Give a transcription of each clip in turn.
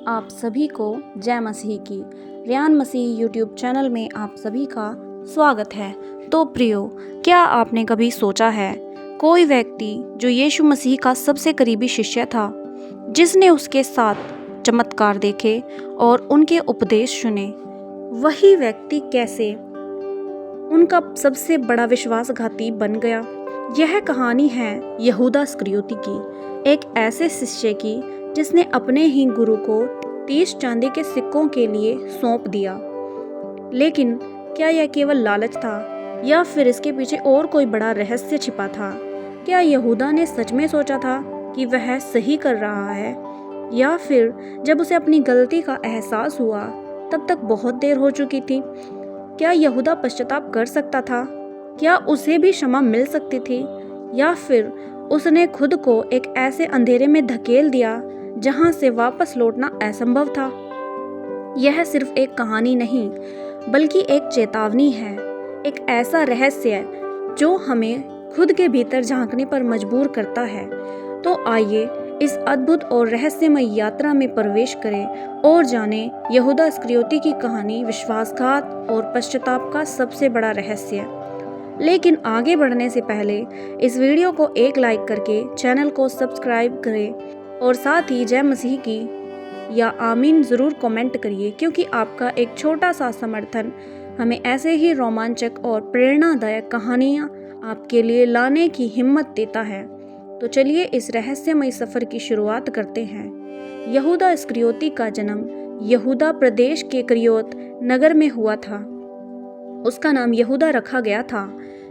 आप सभी को जय मसीह की। रियान मसीह यूट्यूब चैनल में आप सभी का स्वागत है। तो प्रियो, क्या आपने कभी सोचा है कोई व्यक्ति जो यीशु मसीह का सबसे करीबी शिष्य था, जिसने उसके साथ चमत्कार देखे और उनके उपदेश सुने, वही व्यक्ति कैसे उनका सबसे बड़ा विश्वासघाती बन गया? यह कहानी है यहूदा इस्करियोती की, एक ऐसे शिष्य की जिसने अपने ही गुरु को 30 चांदी के सिक्कों के लिए सौंप दिया। लेकिन क्या यह केवल लालच था या फिर इसके पीछे और कोई बड़ा रहस्य छिपा था? क्या यहूदा ने सच में सोचा था कि वह सही कर रहा है, या फिर जब उसे अपनी गलती का एहसास हुआ तब तक बहुत देर हो चुकी थी? क्या यहूदा पश्चाताप कर सकता था? क्या उसे भी क्षमा मिल सकती थी, या फिर उसने खुद को एक ऐसे अंधेरे में धकेल दिया जहां से वापस लौटना असंभव था? यह सिर्फ एक कहानी नहीं, बल्कि एक चेतावनी है, एक ऐसा रहस्य जो हमें खुद के भीतर झांकने पर मजबूर करता है। तो आइए इस अद्भुत और रहस्यमय यात्रा में प्रवेश करें और जानें यहूदा इस्करियोती की कहानी, विश्वासघात और पश्चाताप का सबसे बड़ा रहस्य। लेकिन आगे बढ़ने से पहले इस वीडियो को एक लाइक करके चैनल को सब्सक्राइब करें और साथ ही जय मसीह की या आमीन ज़रूर कमेंट करिए, क्योंकि आपका एक छोटा सा समर्थन हमें ऐसे ही रोमांचक और प्रेरणादायक कहानियाँ आपके लिए लाने की हिम्मत देता है। तो चलिए इस रहस्यमय सफ़र की शुरुआत करते हैं। यहूदा इस्करियोती का जन्म यहूदा प्रदेश के करियोत नगर में हुआ था। उसका नाम यहूदा रखा गया था,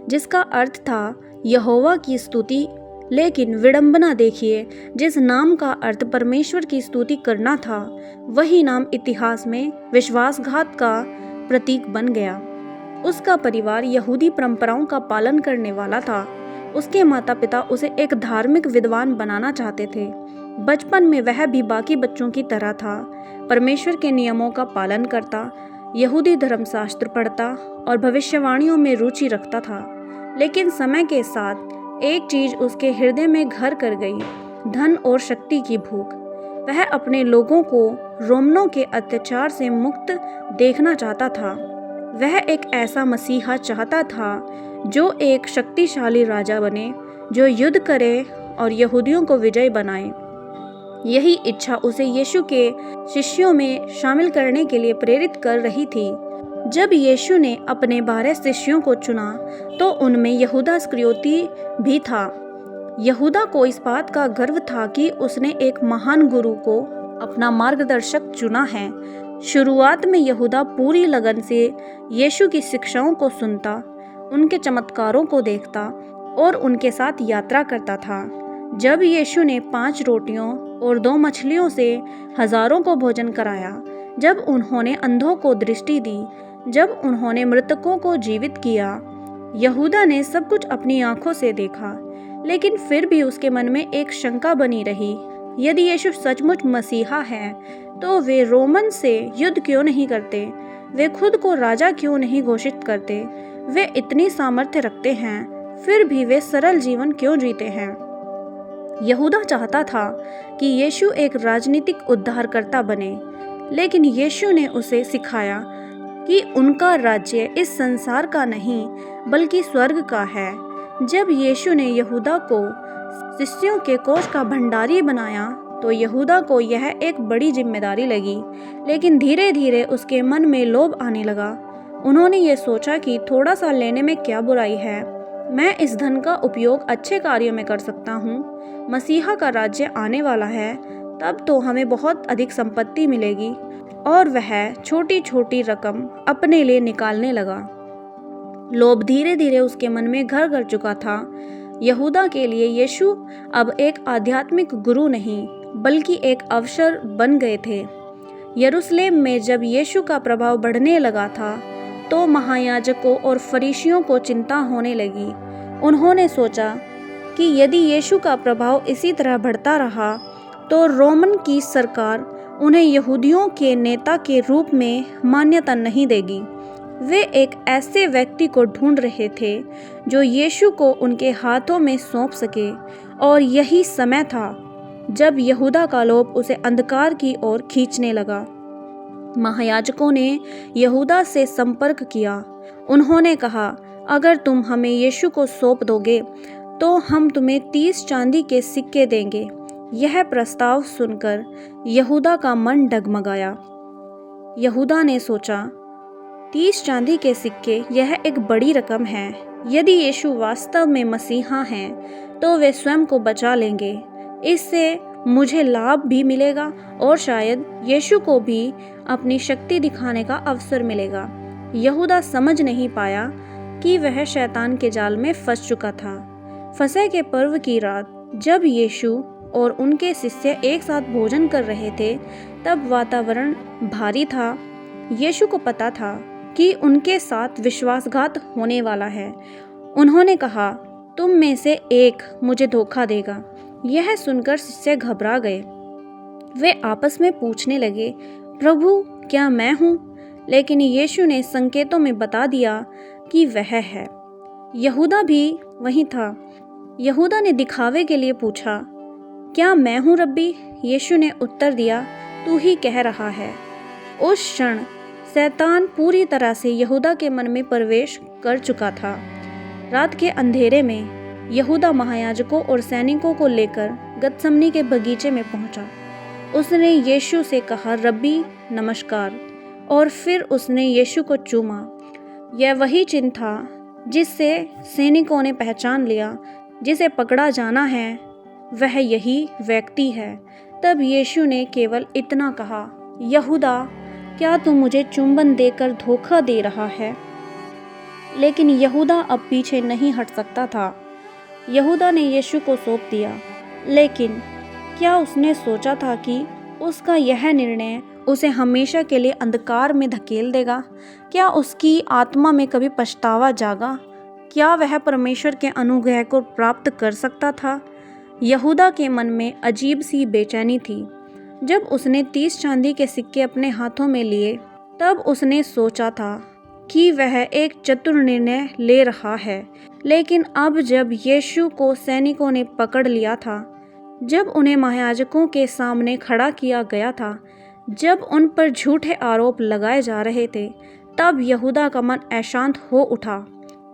जिसका अर्थ था यहोवा की स्तुति। लेकिन विडंबना देखिए, जिस नाम का अर्थ परमेश्वर की स्तुति करना था, वही नाम इतिहास में विश्वासघात का प्रतीक बन गया। उसका परिवार यहूदी परंपराओं का पालन करने वाला था। उसके माता पिता उसे एक धार्मिक विद्वान बनाना चाहते थे। बचपन में वह भी बाकी बच्चों की तरह था, परमेश्वर के नियमों का पालन करता, यहूदी धर्मशास्त्र पढ़ता और भविष्यवाणियों में रुचि रखता था। लेकिन समय के साथ एक चीज उसके हृदय में घर कर गई, धन और शक्ति की भूख। वह अपने लोगों को रोमनों के अत्याचार से मुक्त देखना चाहता था। वह एक ऐसा मसीहा चाहता था जो एक शक्तिशाली राजा बने, जो युद्ध करे और यहूदियों को विजयी बनाए। यही इच्छा उसे यीशु के शिष्यों में शामिल करने के लिए प्रेरित कर रही थी। जब यीशु ने अपने 12 शिष्यों को चुना तो उनमें यहूदा इस्करियोती भी था। यहूदा को इस बात का गर्व था कि उसने एक महान गुरु को अपना मार्गदर्शक चुना है। शुरुआत में यहूदा पूरी लगन से यीशु की शिक्षाओं को सुनता, उनके चमत्कारों को देखता और उनके साथ यात्रा करता था। जब यीशु ने 5 रोटियों और 2 मछलियों से हजारों को भोजन कराया, जब उन्होंने अंधों को दृष्टि दी, जब उन्होंने मृतकों को जीवित किया, यहूदा ने सब कुछ अपनी आंखों से देखा। लेकिन फिर भी उसके मन में एक शंका बनी रही, यदि यीशु सचमुच मसीहा है तो वे रोमन से युद्ध क्यों नहीं करते? वे खुद को राजा क्यों नहीं घोषित करते? वे इतनी सामर्थ्य रखते हैं, फिर भी वे सरल जीवन क्यों जीते हैं? यहूदा चाहता था कि यीशु एक राजनीतिक उद्धारकर्ता बने, लेकिन यीशु ने उसे सिखाया कि उनका राज्य इस संसार का नहीं बल्कि स्वर्ग का है। जब यीशु ने यहूदा को शिष्यों के कोष का भंडारी बनाया तो यहूदा को यह एक बड़ी जिम्मेदारी लगी, लेकिन धीरे धीरे उसके मन में लोभ आने लगा। उन्होंने ये सोचा कि थोड़ा सा लेने में क्या बुराई है, मैं इस धन का उपयोग अच्छे कार्यों में कर सकता हूँ। मसीहा का राज्य आने वाला है, तब तो हमें बहुत अधिक संपत्ति मिलेगी। और वह छोटी छोटी रकम अपने लिए निकालने लगा। लोभ धीरे धीरे उसके मन में घर कर चुका था। यहूदा के लिए यीशु अब एक आध्यात्मिक गुरु नहीं बल्कि एक अवसर बन गए थे। यरूशलेम में जब यीशु का प्रभाव बढ़ने लगा था तो महायाजकों और फरीसियों को चिंता होने लगी। उन्होंने सोचा कि यदि यीशु का प्रभाव इसी तरह बढ़ता रहा तो रोमन की सरकार उन्हें यहूदियों के नेता के रूप में मान्यता नहीं देगी। वे एक ऐसे व्यक्ति को ढूंढ रहे थे जो यीशु को उनके हाथों में सौंप सके, और यही समय था जब यहूदा का लोभ उसे अंधकार की ओर खींचने लगा। महायाजकों ने यहूदा से संपर्क किया। उन्होंने कहा, अगर तुम हमें यीशु को सौंप दोगे तो हम तुम्हें 30 चांदी के सिक्के देंगे। यह प्रस्ताव सुनकर यहूदा का मन डगमगाया। यहूदा ने सोचा, 30 चांदी के सिक्के, यह एक बड़ी रकम है। यदि यीशु वास्तव में मसीहा हैं तो वे स्वयं को बचा लेंगे। इससे मुझे लाभ भी मिलेगा और शायद यीशु को भी अपनी शक्ति दिखाने का अवसर मिलेगा। यहूदा समझ नहीं पाया कि वह शैतान के जाल में फंस चुका था। फसह के पर्व की रात जब यीशु और उनके शिष्य एक साथ भोजन कर रहे थे, तब वातावरण भारी था। यीशु को पता था कि उनके साथ विश्वासघात होने वाला है। उन्होंने कहा, तुम में से एक मुझे धोखा देगा। यह सुनकर शिष्य घबरा गए। वे आपस में पूछने लगे, प्रभु, क्या मैं हूँ? लेकिन यीशु ने संकेतों में बता दिया कि वह है। यहूदा भी वहीं था। यहूदा ने दिखावे के लिए पूछा, क्या मैं हूँ रब्बी? यीशु ने उत्तर दिया, तू ही कह रहा है। उस क्षण शैतान पूरी तरह से यहूदा के मन में प्रवेश कर चुका था। रात के अंधेरे में यहूदा महायाजकों और सैनिकों को लेकर गतसमनी के बगीचे में पहुंचा। उसने यीशु से कहा, रब्बी नमस्कार, और फिर उसने यीशु को चूमा। यह वही चिन्ह था जिससे सैनिकों ने पहचान लिया, जिसे पकड़ा जाना है वह यही व्यक्ति है। तब यीशु ने केवल इतना कहा, यहूदा, क्या तू मुझे चुंबन देकर धोखा दे रहा है? लेकिन यहूदा अब पीछे नहीं हट सकता था। यहूदा ने यीशु को सौंप दिया, लेकिन क्या उसने सोचा था कि उसका यह निर्णय उसे हमेशा के लिए अंधकार में धकेल देगा? क्या उसकी आत्मा में कभी पछतावा जागा? क्या वह परमेश्वर के अनुग्रह को प्राप्त कर सकता था? यहूदा के मन में अजीब सी बेचैनी थी। जब उसने 30 चांदी के सिक्के अपने हाथों में लिए, तब उसने सोचा था कि वह एक चतुर निर्णय ले रहा है। लेकिन अब जब यीशु को सैनिकों ने पकड़ लिया था, जब उन्हें महायाजकों के सामने खड़ा किया गया था, जब उन पर झूठे आरोप लगाए जा रहे थे, तब यहूदा का मन अशांत हो उठा।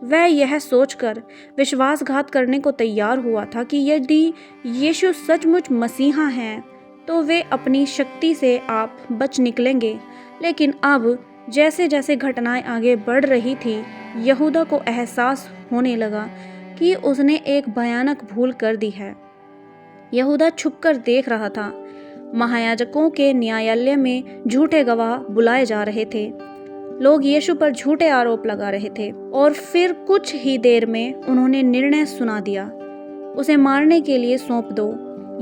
वह यह सोचकर विश्वासघात करने को तैयार हुआ था कि यदि यीशु सचमुच मसीहा हैं तो वे अपनी शक्ति से आप बच निकलेंगे। लेकिन अब जैसे जैसे घटनाएं आगे बढ़ रही थी, यहूदा को एहसास होने लगा कि उसने एक भयानक भूल कर दी है। यहूदा छुपकर देख रहा था। महायाजकों के न्यायालय में झूठे गवाह बुलाए जा रहे थे। लोग यीशु पर झूठे आरोप लगा रहे थे और फिर कुछ ही देर में उन्होंने निर्णय सुना दिया, उसे मारने के लिए सौंप दो।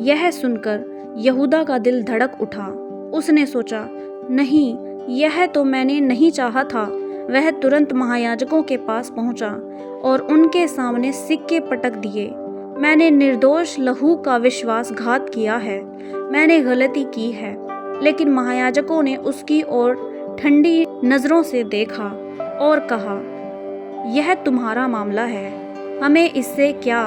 यह सुनकर यहूदा का दिल धड़क उठा। उसने सोचा, नहीं, यह तो मैंने नहीं चाहा था। वह तुरंत महायाजकों के पास पहुंचा और उनके सामने सिक्के पटक दिए। मैंने निर्दोष लहू का विश्वासघात किया है, मैंने गलती की है। लेकिन महायाजकों ने उसकी ओर ठंडी नजरों से देखा और कहा, यह तुम्हारा मामला है, हमें इससे क्या?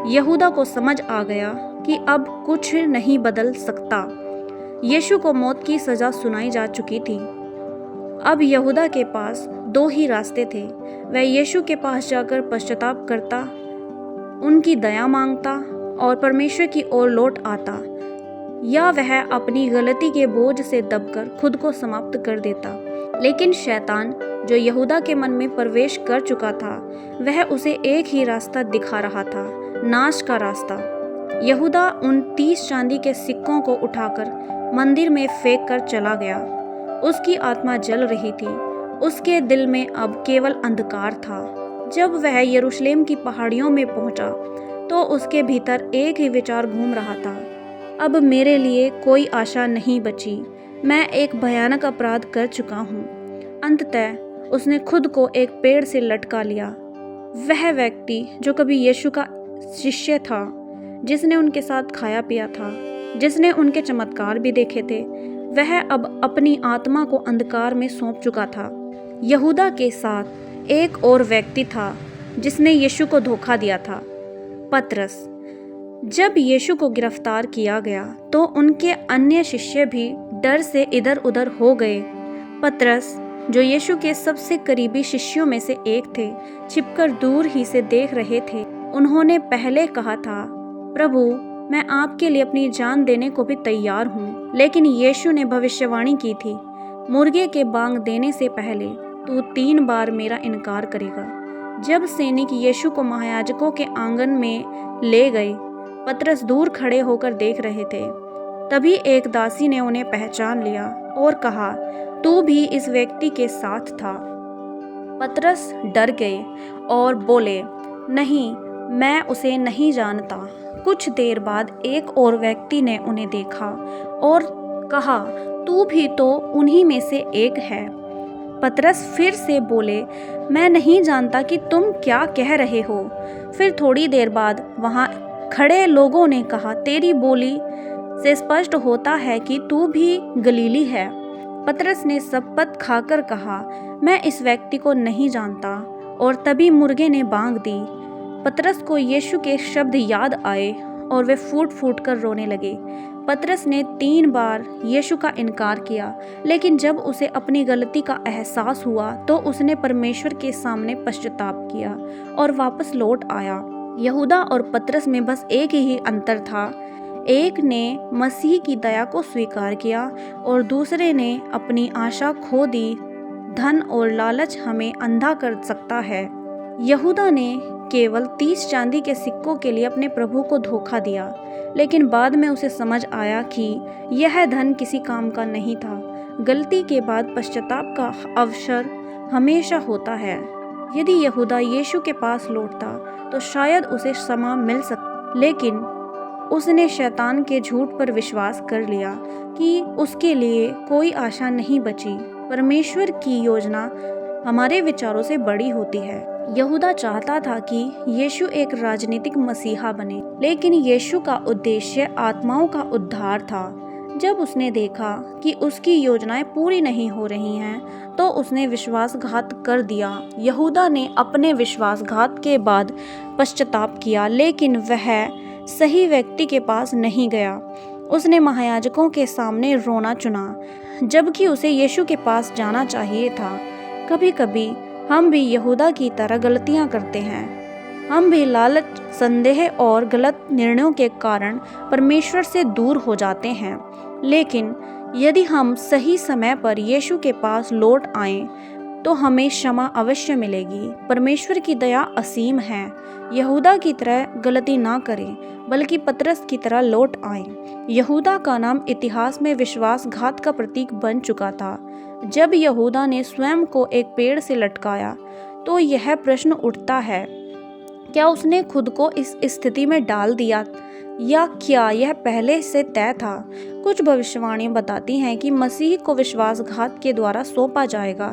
यहूदा को समझ आ गया कि अब कुछ नहीं बदल सकता। यीशु को मौत की सजा सुनाई जा चुकी थी। अब यहूदा के पास दो ही रास्ते थे। वह यीशु के पास जाकर पश्चाताप करता, उनकी दया मांगता और परमेश्वर की ओर लौट आता, या वह अपनी गलती के बोझ से दबकर खुद को समाप्त कर देता। लेकिन शैतान, जो यहूदा के मन में प्रवेश कर चुका था, वह उसे एक ही रास्ता दिखा रहा था, नाश का रास्ता। यहूदा उन 30 चांदी के सिक्कों को उठाकर मंदिर में फेंक कर चला गया। उसकी आत्मा जल रही थी। उसके दिल में अब केवल अंधकार था। जब वह यरूशलेम की पहाड़ियों में पहुंचा, तो उसके भीतर एक ही विचार घूम रहा था, अब मेरे लिए कोई आशा नहीं बची। मैं एक भयानक अपराध कर चुका हूँ। अंततः उसने खुद को एक पेड़ से लटका लिया। वह व्यक्ति जो कभी यीशु का शिष्य था, जिसने उनके साथ खाया पिया था, जिसने उनके चमत्कार भी देखे थे, वह अब अपनी आत्मा को अंधकार में सौंप चुका था। यहूदा के साथ एक और व्यक्ति था जिसने यीशु को धोखा दिया था, पतरस। जब यीशु को गिरफ्तार किया गया तो उनके अन्य शिष्य भी डर से इधर उधर हो गए। पतरस, जो यीशु के सबसे करीबी शिष्यों में से एक थे, छिपकर दूर ही से देख रहे थे। उन्होंने पहले कहा था, प्रभु, मैं आपके लिए अपनी जान देने को भी तैयार हूँ। लेकिन यीशु ने भविष्यवाणी की थी, मुर्गे के बांग देने से पहले तू 3 बार मेरा इनकार करेगा। जब सैनिक यीशु को महायाजकों के आंगन में ले गए, पतरस दूर खड़े होकर देख रहे थे। तभी एक दासी ने उन्हें पहचान लिया और कहा, तू भी इस व्यक्ति के साथ था। पतरस डर गए और बोले, नहीं, मैं उसे नहीं जानता। कुछ देर बाद एक और व्यक्ति ने उन्हें देखा और कहा, तू भी तो उन्हीं में से एक है। पतरस फिर से बोले, मैं नहीं जानता कि तुम क्या कह रहे हो। फिर थोड़ी देर बाद वहाँ खड़े लोगों ने कहा, तेरी बोली से स्पष्ट होता है कि तू भी गलीली है। पतरस ने शपथ खाकर कहा, मैं इस व्यक्ति को नहीं जानता। और तभी मुर्गे ने बांग दी। पतरस को यीशु के शब्द याद आए और वे फूट फूट कर रोने लगे। पतरस ने 3 बार यीशु का इनकार किया, लेकिन जब उसे अपनी गलती का एहसास हुआ तो उसने परमेश्वर के सामने पश्चाताप किया और वापस लौट आया। यहूदा और पतरस में बस एक ही अंतर था। एक ने मसीह की दया को स्वीकार किया और दूसरे ने अपनी आशा खो दी। धन और लालच हमें अंधा कर सकता है। यहूदा ने केवल 30 चांदी के सिक्कों के लिए अपने प्रभु को धोखा दिया, लेकिन बाद में उसे समझ आया कि यह धन किसी काम का नहीं था। गलती के बाद पश्चाताप का अवसर हमेशा होता है। यदि यहूदा यीशु के पास लौटता तो शायद उसे क्षमा मिल सकती, लेकिन उसने शैतान के झूठ पर विश्वास कर लिया कि उसके लिए कोई आशा नहीं बची। परमेश्वर की योजना हमारे विचारों से बड़ी होती है। यहूदा चाहता था कि यीशु एक राजनीतिक मसीहा बने, लेकिन यीशु का उद्देश्य आत्माओं का उद्धार था। जब उसने देखा कि उसकी योजनाएं पूरी नहीं हो रही हैं, तो उसने विश्वासघात कर दिया। यहूदा ने अपने विश्वासघात के बाद पश्चाताप किया, लेकिन वह सही व्यक्ति के पास नहीं गया। उसने महायाजकों के सामने रोना चुना, जबकि उसे यीशु के पास जाना चाहिए था। कभी कभी हम भी यहूदा की तरह गलतियां करते हैं। हम भी लालच, संदेह और गलत निर्णयों के कारण परमेश्वर से दूर हो जाते हैं। लेकिन यदि हम सही समय पर यीशु के पास लौट आएं, तो हमें क्षमा अवश्य मिलेगी। परमेश्वर की दया असीम है। यहूदा की तरह गलती ना करें, बल्कि पतरस की तरह लौट आएं। यहूदा का नाम इतिहास में विश्वासघात का प्रतीक बन चुका था। जब यहूदा ने स्वयं को एक पेड़ से लटकाया, तो यह प्रश्न उठता है, क्या उसने खुद को इस स्थिति में डाल दिया या क्या यह पहले से तय था? कुछ भविष्यवाणियां बताती हैं कि मसीह को विश्वासघात के द्वारा सौंपा जाएगा।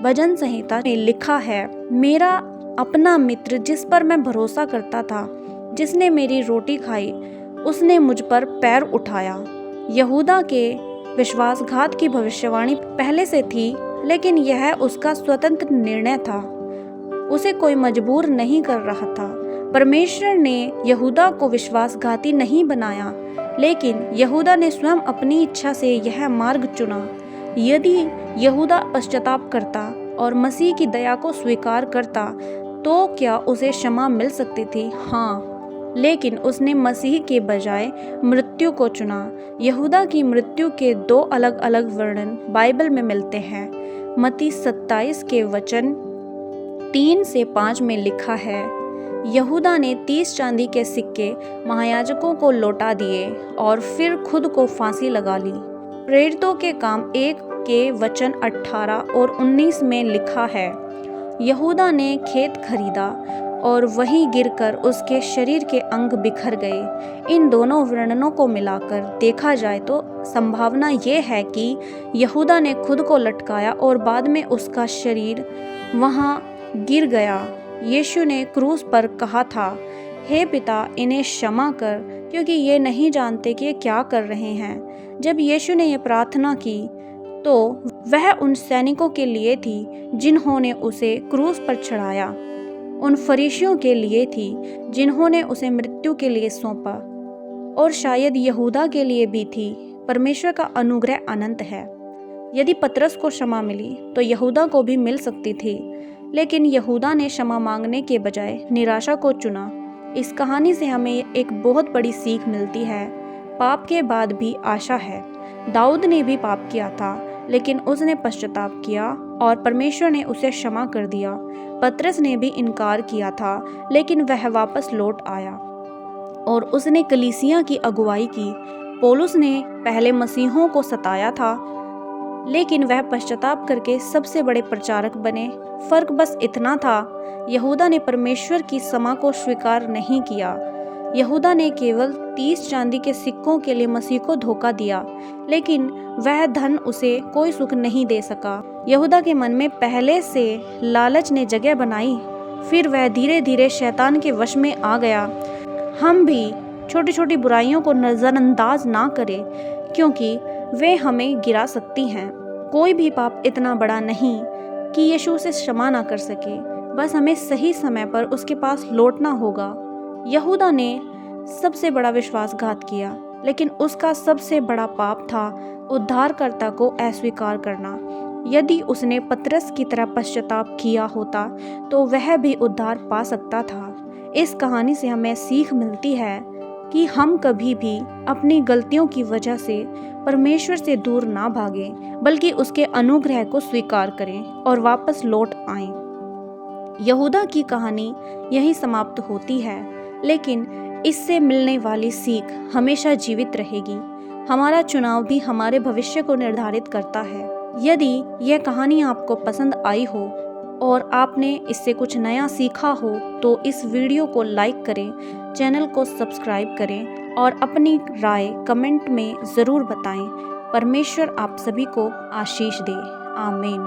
भजन संहिता में लिखा है, मेरा अपना मित्र जिस पर मैं भरोसा करता था, जिसने मेरी रोटी खाई, उसने मुझ पर पैर उठाया। यहूदा के विश्वासघात की भविष्यवाणी पहले से थी, लेकिन यह उसका स्वतंत्र निर्णय था। उसे कोई मजबूर नहीं कर रहा था। परमेश्वर ने यहूदा को विश्वासघाती नहीं बनाया, लेकिन यहूदा ने स्वयं अपनी इच्छा से यह मार्ग चुना। यदि यहूदा पश्चाताप करता और मसीह की दया को स्वीकार करता, तो क्या उसे क्षमा मिल सकती थी? हाँ, लेकिन उसने मसीह के बजाय मृत्यु को चुना। यहूदा की मृत्यु के 2 अलग अलग वर्णन बाइबल में मिलते हैं। मत्ती 27 के वचन 3 से 5 में लिखा है, यहूदा ने 30 चांदी के सिक्के महायाजकों को लौटा दिए और फिर खुद को फांसी लगा ली। प्रेरितों के काम 1 के वचन 18 और 19 में लिखा है, यहूदा ने खेत खरीदा और वहीं गिरकर उसके शरीर के अंग बिखर गए। इन दोनों वर्णनों को मिलाकर देखा जाए तो संभावना ये है कि यहूदा ने खुद को लटकाया और बाद में उसका शरीर वहां गिर गया। यीशु ने क्रूस पर कहा था, हे पिता, इन्हें क्षमा कर, क्योंकि ये नहीं जानते कि ये क्या कर रहे हैं। जब यीशु ने यह प्रार्थना की तो वह उन सैनिकों के लिए थी जिन्होंने उसे क्रूस पर चढ़ाया, उन फरीसियों के लिए थी जिन्होंने उसे मृत्यु के लिए सौंपा। और शायद यहूदा के लिए भी थी। परमेश्वर का अनुग्रह अनंत है। यदि पतरस को क्षमा मिली तो यहूदा को भी मिल सकती थी, लेकिन यहूदा ने क्षमा मांगने के बजाय निराशा को चुना। इस कहानी से हमें एक बहुत बड़ी सीख मिलती है। पाप के बाद भी आशा है। दाऊद ने भी पाप किया था, लेकिन उसने पश्चाताप किया और परमेश्वर ने उसे क्षमा कर दिया। पतरस ने भी इनकार किया था, लेकिन वह वापस लौट आया और उसने कलीसिया की अगुवाई की। पौलुस ने पहले मसीहों को सताया था, लेकिन वह पश्चाताप करके सबसे बड़े प्रचारक बने। फर्क बस इतना था, यहूदा ने परमेश्वर की क्षमा को स्वीकार नहीं किया। यहूदा ने केवल 30 चांदी के सिक्कों के लिए मसीह को धोखा दिया, लेकिन वह धन उसे कोई सुख नहीं दे सका। यहूदा के मन में पहले से लालच ने जगह बनाई, फिर वह धीरे धीरे शैतान के वश में आ गया। हम भी छोटी छोटी बुराइयों को नज़रअंदाज ना करें, क्योंकि वे हमें गिरा सकती हैं। कोई भी पाप इतना बड़ा नहीं कि यीशु उसे क्षमा ना कर सके। बस हमें सही समय पर उसके पास लौटना होगा। यहूदा ने सबसे बड़ा विश्वासघात किया, लेकिन उसका सबसे बड़ा पाप था उद्धारकर्ता को अस्वीकार करना। यदि उसने पतरस की तरह पश्चाताप किया होता तो वह भी उद्धार पा सकता था। इस कहानी से हमें सीख मिलती है कि हम कभी भी अपनी गलतियों की वजह से परमेश्वर से दूर ना भागें, बल्कि उसके अनुग्रह को स्वीकार करें और वापस लौट आएं। यहूदा की कहानी यहीं समाप्त होती है, लेकिन इससे मिलने वाली सीख हमेशा जीवित रहेगी। हमारा चुनाव भी हमारे भविष्य को निर्धारित करता है। यदि यह कहानी आपको पसंद आई हो और आपने इससे कुछ नया सीखा हो तो इस वीडियो को लाइक करें, चैनल को सब्सक्राइब करें और अपनी राय कमेंट में ज़रूर बताएं। परमेश्वर आप सभी को आशीष दे। आमीन।